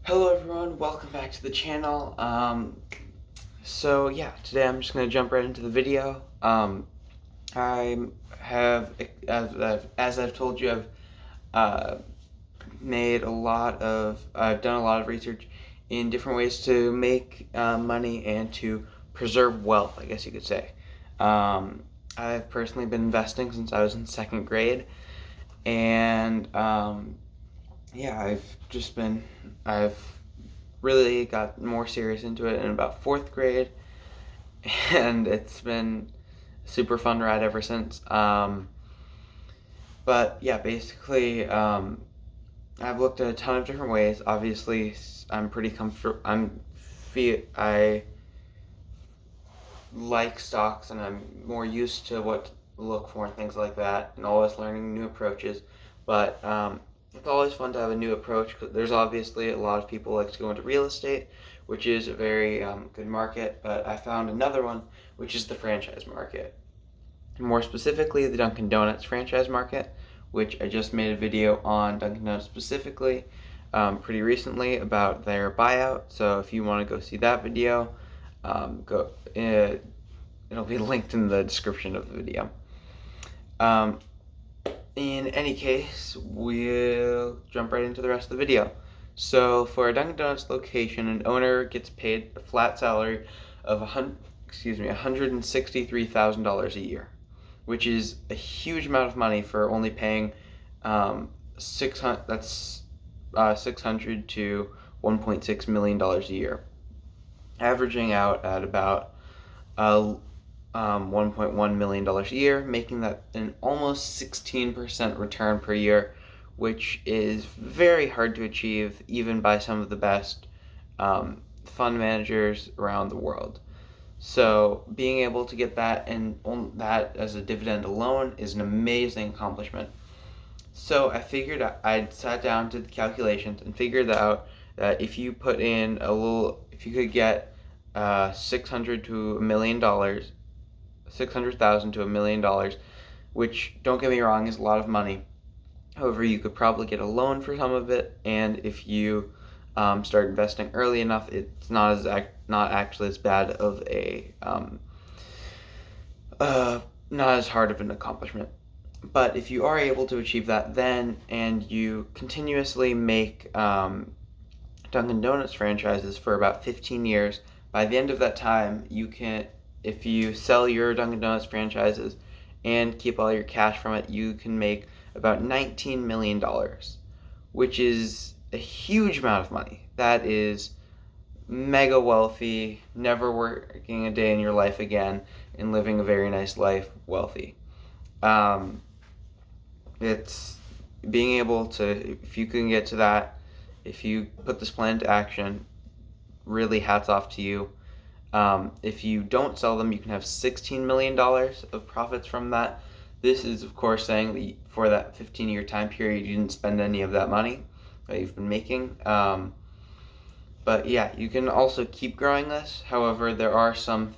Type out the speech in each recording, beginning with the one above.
Hello everyone, welcome back to the channel. Today I'm just going to jump right into the video. I have, as I've told you, uh, I've done a lot of research in different ways to make money and to preserve wealth, I guess you could say. I've personally been investing since I was in second grade, and I've really got more serious into it in about fourth grade, and it's been a super fun ride ever since. I've looked at a ton of different ways. Obviously, I'm pretty comfortable. I like stocks, and I'm more used to what to look for and things like that, and always learning new approaches. But it's always fun to have a new approach, because there's obviously a lot of people like to go into real estate, which is a very good market, but I found another one, which is the franchise market. More specifically, the Dunkin' Donuts franchise market, which I just made a video on Dunkin' Donuts specifically pretty recently about their buyout. So if you want to go see that video, it'll be linked in the description of the video. In any case, we'll jump right into the rest of the video. So for a Dunkin' Donuts location, an owner gets paid a flat salary of $163,000 a year, which is a huge amount of money for only paying $600 to $1.6 million a year, averaging out at about $1.1 million a year, making that an almost 16% return per year, which is very hard to achieve even by some of the best fund managers around the world. So being able to get that, and that as a dividend alone, is an amazing accomplishment. So I sat down, did the calculations, and figured out that if you put in if you could get $600,000 to $1 million, $600,000 to $1 million, which, don't get me wrong, is a lot of money. However, you could probably get a loan for some of it, and if you start investing early enough, it's not actually as bad of a not as hard of an accomplishment. But if you are able to achieve that then, and you continuously make Dunkin' Donuts franchises for about 15 years, by the end of that time, if you sell your Dunkin' Donuts franchises and keep all your cash from it, you can make about $19 million, which is a huge amount of money. That is mega wealthy, never working a day in your life again, and living a very nice life wealthy. It's being able to, if you can get to that, if you put this plan into action, really hats off to you. If you don't sell them, you can have $16 million of profits from that. This is, of course, saying that for that 15-year time period, you didn't spend any of that money that you've been making. But yeah, you can also keep growing this. However, there are some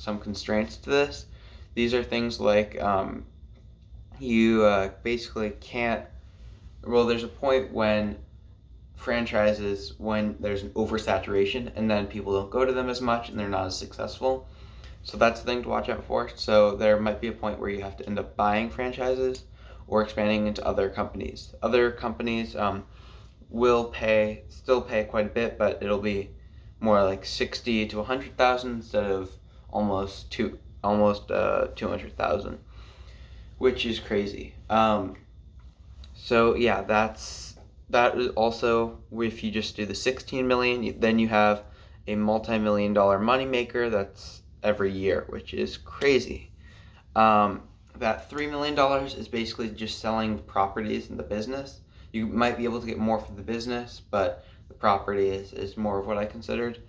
constraints to this. These are things like you basically can't. Well, there's a point when there's an oversaturation, and then people don't go to them as much, and they're not as successful. So that's the thing to watch out for. So there might be a point where you have to end up buying franchises or expanding into other companies. Other companies will still pay quite a bit, but it'll be more like 60 to 100,000 instead of almost 200,000, which is crazy. So yeah, that is also, if you just do the 16 million, then you have a multi-million-dollar moneymaker that's every year, which is crazy. That $3 million is basically just selling properties in the business. You might be able to get more for the business, but the property is more of what I considered,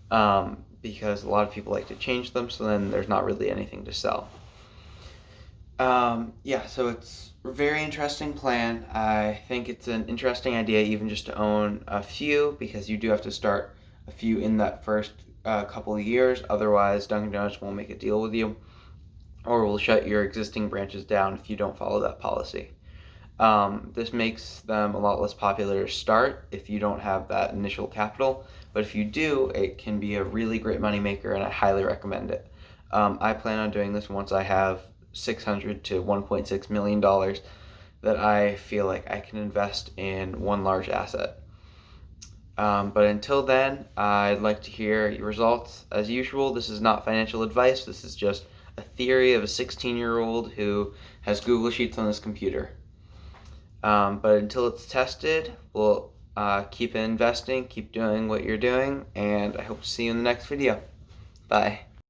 because a lot of people like to change them, so then there's not really anything to sell. So it's a very interesting plan. I think it's an interesting idea even just to own a few, because you do have to start a few in that first couple of years. Otherwise, Dunkin' Donuts won't make a deal with you, or will shut your existing branches down if you don't follow that policy. This makes them a lot less popular to start if you don't have that initial capital, but if you do, it can be a really great moneymaker, and I highly recommend it. I plan on doing this once I have $600 to $1.6 million that I feel like I can invest in one large asset. But until then, I'd like to hear your results. As usual, this is not financial advice. This is just a theory of a 16-year-old who has Google Sheets on his computer. But until it's tested, we'll keep investing, keep doing what you're doing, and I hope to see you in the next video. Bye.